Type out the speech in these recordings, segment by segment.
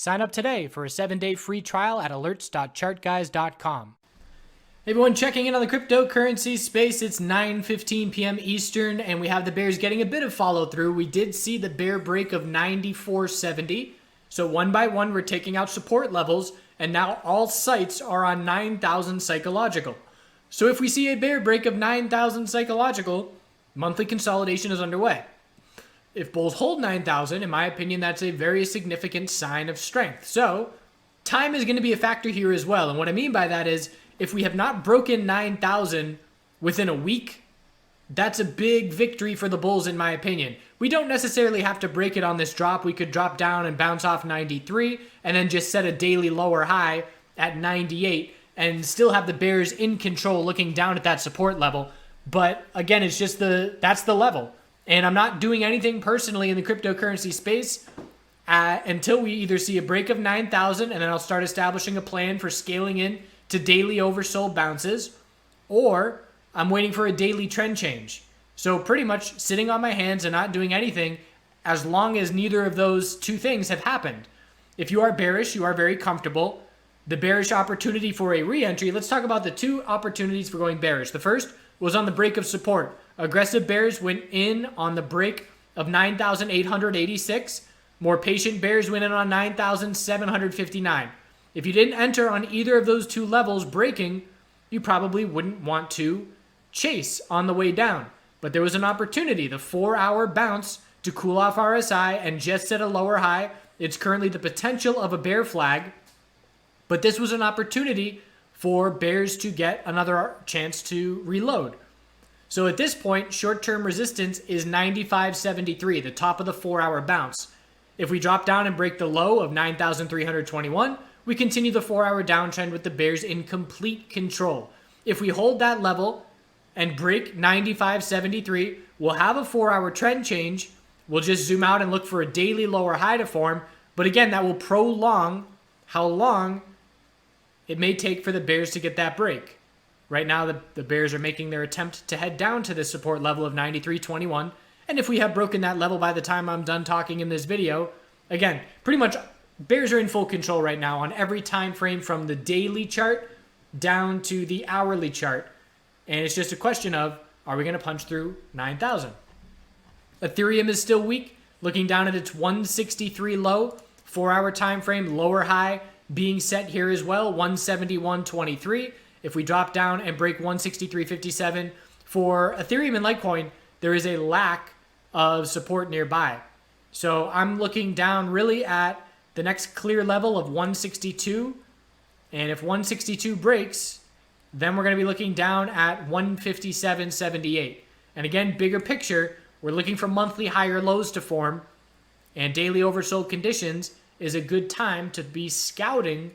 Sign up today for a 7-day free trial at alerts.chartguys.com. Hey everyone, checking in on the cryptocurrency space. It's 9:15 p.m. Eastern, and we have the bears getting a bit of follow through. We did see the bear break of 94.70. So one by one, we're taking out support levels, and now all sights are on 9,000 psychological. So if we see a bear break of 9,000 psychological, monthly consolidation is underway. If bulls hold 9,000, in my opinion, that's a very significant sign of strength. So time is going to be a factor here as well. And what I mean by that is, if we have not broken 9,000 within a week, that's a big victory for the bulls, in my opinion. We don't necessarily have to break it on this drop. We could drop down and bounce off 93 and then just set a daily lower high at 98 and still have the bears in control looking down at that support level. But again, it's just that's the level. And I'm not doing anything personally in the cryptocurrency space until we either see a break of 9,000, and then I'll start establishing a plan for scaling in to daily oversold bounces, or I'm waiting for a daily trend change. So pretty much sitting on my hands and not doing anything as long as neither of those two things have happened. If you are bearish, you are very comfortable. The bearish opportunity for a re-entry, let's talk about the two opportunities for going bearish. The first was on the break of support. Aggressive bears went in on the break of 9,886. More patient bears went in on 9,759. If you didn't enter on either of those two levels breaking, you probably wouldn't want to chase on the way down. But there was an opportunity, the 4-hour bounce, to cool off RSI and just set a lower high. It's currently the potential of a bear flag, but this was an opportunity for bears to get another chance to reload. So at this point, short-term resistance is 95.73, the top of the 4-hour bounce. If we drop down and break the low of 9,321, we continue the 4-hour downtrend with the bears in complete control. If we hold that level and break 95.73, we'll have a 4-hour trend change. We'll just zoom out and look for a daily lower high to form. But again, that will prolong how long it may take for the bears to get that break. Right now, the bears are making their attempt to head down to the support level of 93.21. And if we have broken that level by the time I'm done talking in this video, again, pretty much bears are in full control right now on every time frame from the daily chart down to the hourly chart. And it's just a question of, are we going to punch through 9,000? Ethereum is still weak, looking down at its 163 low, 4-hour time frame, lower high being set here as well, 171.23. If we drop down and break 163.57 for Ethereum and Litecoin, there is a lack of support nearby. So I'm looking down really at the next clear level of 162. And if 162 breaks, then we're going to be looking down at 157.78. And again, bigger picture, we're looking for monthly higher lows to form. And daily oversold conditions is a good time to be scouting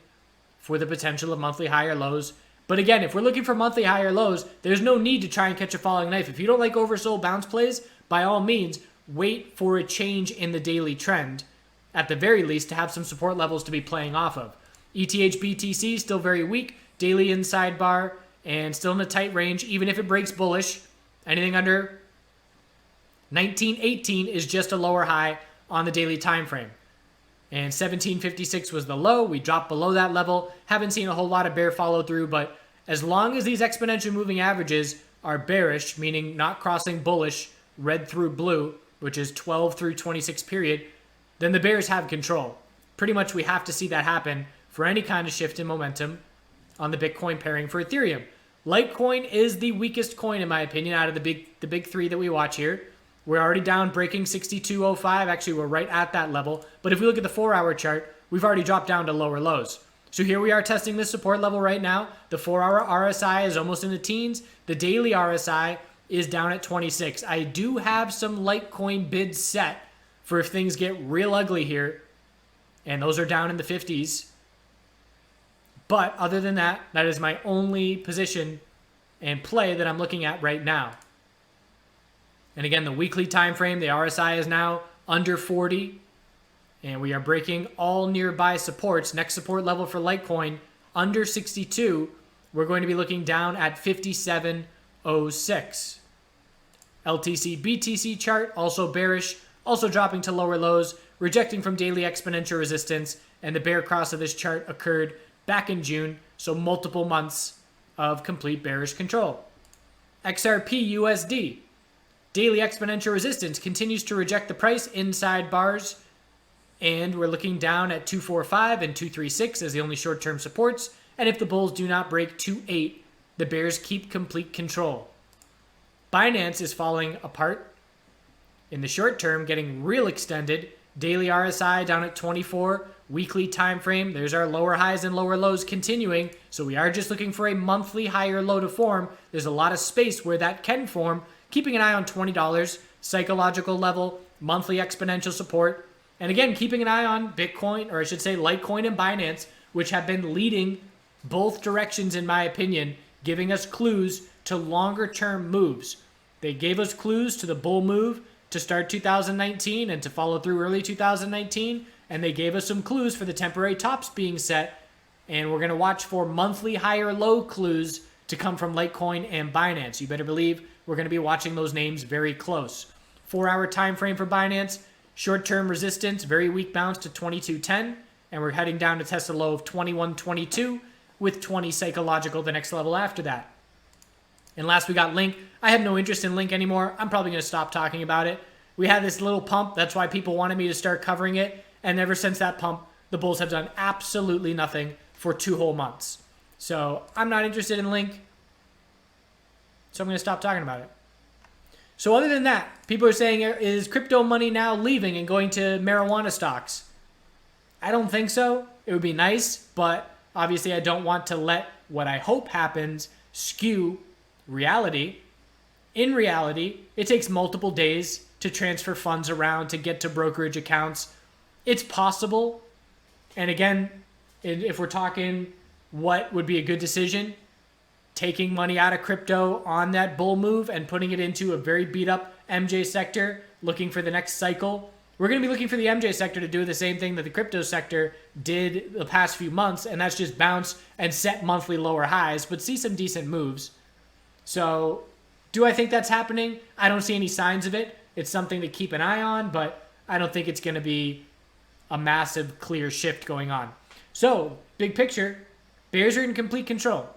for the potential of monthly higher lows. But again, if we're looking for monthly higher lows, there's no need to try and catch a falling knife. If you don't like oversold bounce plays, by all means, wait for a change in the daily trend, at the very least, to have some support levels to be playing off of. ETH BTC still very weak, daily inside bar, and still in a tight range. Even if it breaks bullish, anything under 1918 is just a lower high on the daily time frame. And 1756 was the low. We dropped below that level. Haven't seen a whole lot of bear follow through, but as long as these exponential moving averages are bearish, meaning not crossing bullish, red through blue, which is 12 through 26 period, then the bears have control. Pretty much we have to see that happen for any kind of shift in momentum on the Bitcoin pairing for Ethereum. Litecoin is the weakest coin, in my opinion, out of the big three that we watch here. We're already down breaking 62.05. Actually, we're right at that level. But if we look at the 4-hour chart, we've already dropped down to lower lows. So here we are testing this support level right now. The 4-hour RSI is almost in the teens. The daily RSI is down at 26. I do have some Litecoin bids set for if things get real ugly here. And those are down in the 50s. But other than that, that is my only position and play that I'm looking at right now. And again, the weekly time frame, the RSI is now under 40. And we are breaking all nearby supports. Next support level for Litecoin, under 62. We're going to be looking down at 57.06. LTC BTC chart, also bearish, also dropping to lower lows, rejecting from daily exponential resistance, and the bear cross of this chart occurred back in June, so multiple months of complete bearish control. XRP USD. Daily exponential resistance continues to reject the price inside bars, and we're looking down at 245 and 236 as the only short-term supports, and if the bulls do not break 28, the bears keep complete control. Binance is falling apart in the short term, getting real extended. Daily RSI down at 24, weekly time frame. There's our lower highs and lower lows continuing. So we are just looking for a monthly higher low to form. There's a lot of space where that can form. Keeping an eye on $20, psychological level, monthly exponential support. And again, keeping an eye on Bitcoin, or I should say Litecoin and Binance, which have been leading both directions in my opinion, giving us clues to longer term moves. They gave us clues to the bull move to start 2019 and to follow through early 2019. And they gave us some clues for the temporary tops being set. And we're going to watch for monthly higher low clues to come from Litecoin and Binance. You better believe we're going to be watching those names very close. 4-hour time frame for Binance. Short-term resistance, very weak bounce to 22.10. And we're heading down to test a low of 21.22 with 20 psychological the next level after that. And last we got Link. I have no interest in Link anymore. I'm probably going to stop talking about it. We had this little pump. That's why people wanted me to start covering it. And ever since that pump, the bulls have done absolutely nothing for 2 whole months. So I'm not interested in Link. So I'm going to stop talking about it. So other than that, people are saying, is crypto money now leaving and going to marijuana stocks? I don't think so. It would be nice, but obviously I don't want to let what I hope happens skew reality. In reality, it takes multiple days to transfer funds around to get to brokerage accounts. It's possible. And again, if we're talking what would be a good decision, taking money out of crypto on that bull move and putting it into a very beat up MJ sector, looking for the next cycle. We're going to be looking for the MJ sector to do the same thing that the crypto sector did the past few months, and that's just bounce and set monthly lower highs, but see some decent moves. So do I think that's happening? I don't see any signs of it. It's something to keep an eye on, but I don't think it's going to be a massive clear shift going on. So big picture, bears are in complete control.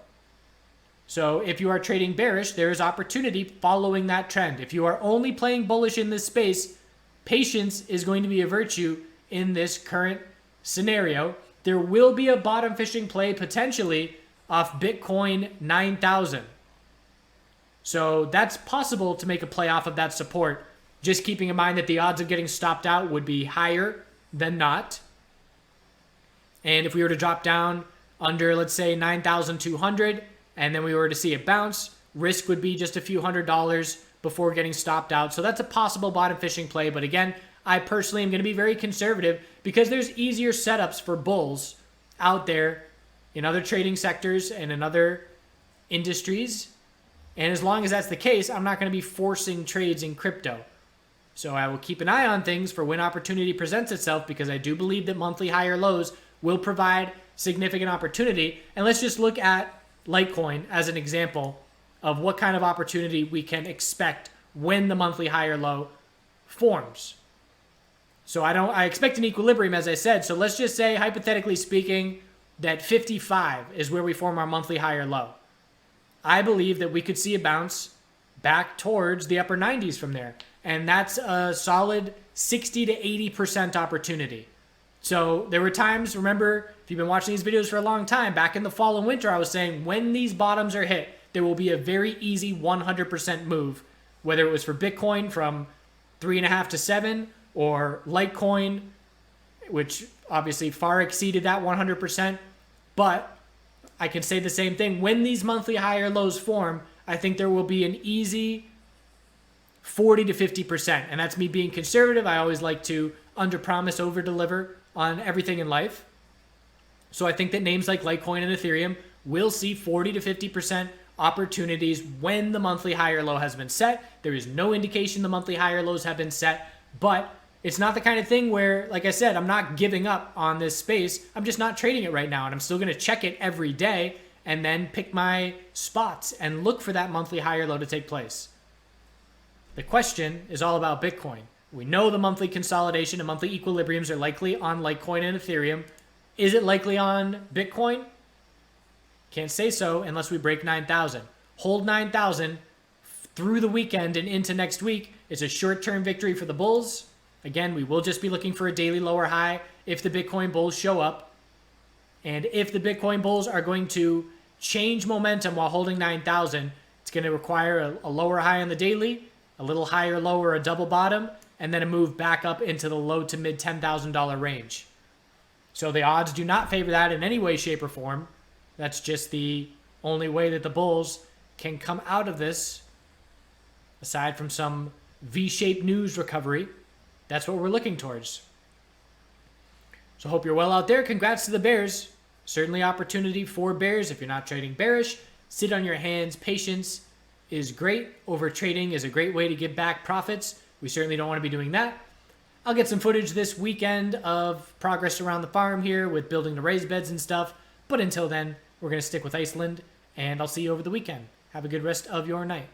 So if you are trading bearish, there is opportunity following that trend. If you are only playing bullish in this space, patience is going to be a virtue in this current scenario. There will be a bottom fishing play potentially off Bitcoin 9,000. So that's possible to make a play off of that support. Just keeping in mind that the odds of getting stopped out would be higher than not. And if we were to drop down under, let's say, 9,200, and then we were to see it bounce, risk would be just a few $100s before getting stopped out. So that's a possible bottom fishing play. But again, I personally am going to be very conservative because there's easier setups for bulls out there in other trading sectors and in other industries. And as long as that's the case, I'm not going to be forcing trades in crypto. So I will keep an eye on things for when opportunity presents itself, because I do believe that monthly higher lows will provide significant opportunity. And let's just look at Litecoin as an example of what kind of opportunity we can expect when the monthly higher low forms. So I expect an equilibrium, as I said. So let's just say, hypothetically speaking, that 55 is where we form our monthly higher low. I believe that we could see a bounce back towards the upper 90s from there. And that's a solid 60 to 80% opportunity. So there were times, remember, if you've been watching these videos for a long time, back in the fall and winter, I was saying when these bottoms are hit, there will be a very easy 100% move, whether it was for Bitcoin from 3.5 to 7 or Litecoin, which obviously far exceeded that 100%. But I can say the same thing. When these monthly higher lows form, I think there will be an easy 40 to 50%. And that's me being conservative. I always like to under-promise, over-deliver on everything in life. So I think that names like Litecoin and Ethereum will see 40 to 50% opportunities when the monthly higher low has been set. There is no indication the monthly higher lows have been set, but it's not the kind of thing where, like I said, I'm not giving up on this space. I'm just not trading it right now, and I'm still going to check it every day and then pick my spots and look for that monthly higher low to take place. The question is all about Bitcoin. We know the monthly consolidation and monthly equilibriums are likely on Litecoin and Ethereum. Is it likely on Bitcoin? Can't say so unless we break 9,000. Hold 9,000 through the weekend and into next week. It's a short-term victory for the bulls. Again, we will just be looking for a daily lower high if the Bitcoin bulls show up. And if the Bitcoin bulls are going to change momentum while holding 9,000, it's going to require a lower high on the daily, a little higher low or a double bottom, and then a move back up into the low to mid $10,000 range. So the odds do not favor that in any way, shape, or form. That's just the only way that the bulls can come out of this, aside from some V-shaped news recovery. That's what we're looking towards. So hope you're well out there. Congrats to the bears. Certainly opportunity for bears if you're not trading bearish. Sit on your hands. Patience is great. Over trading is a great way to give back profits. We certainly don't want to be doing that. I'll get some footage this weekend of progress around the farm here with building the raised beds and stuff. But until then, we're going to stick with Iceland, and I'll see you over the weekend. Have a good rest of your night.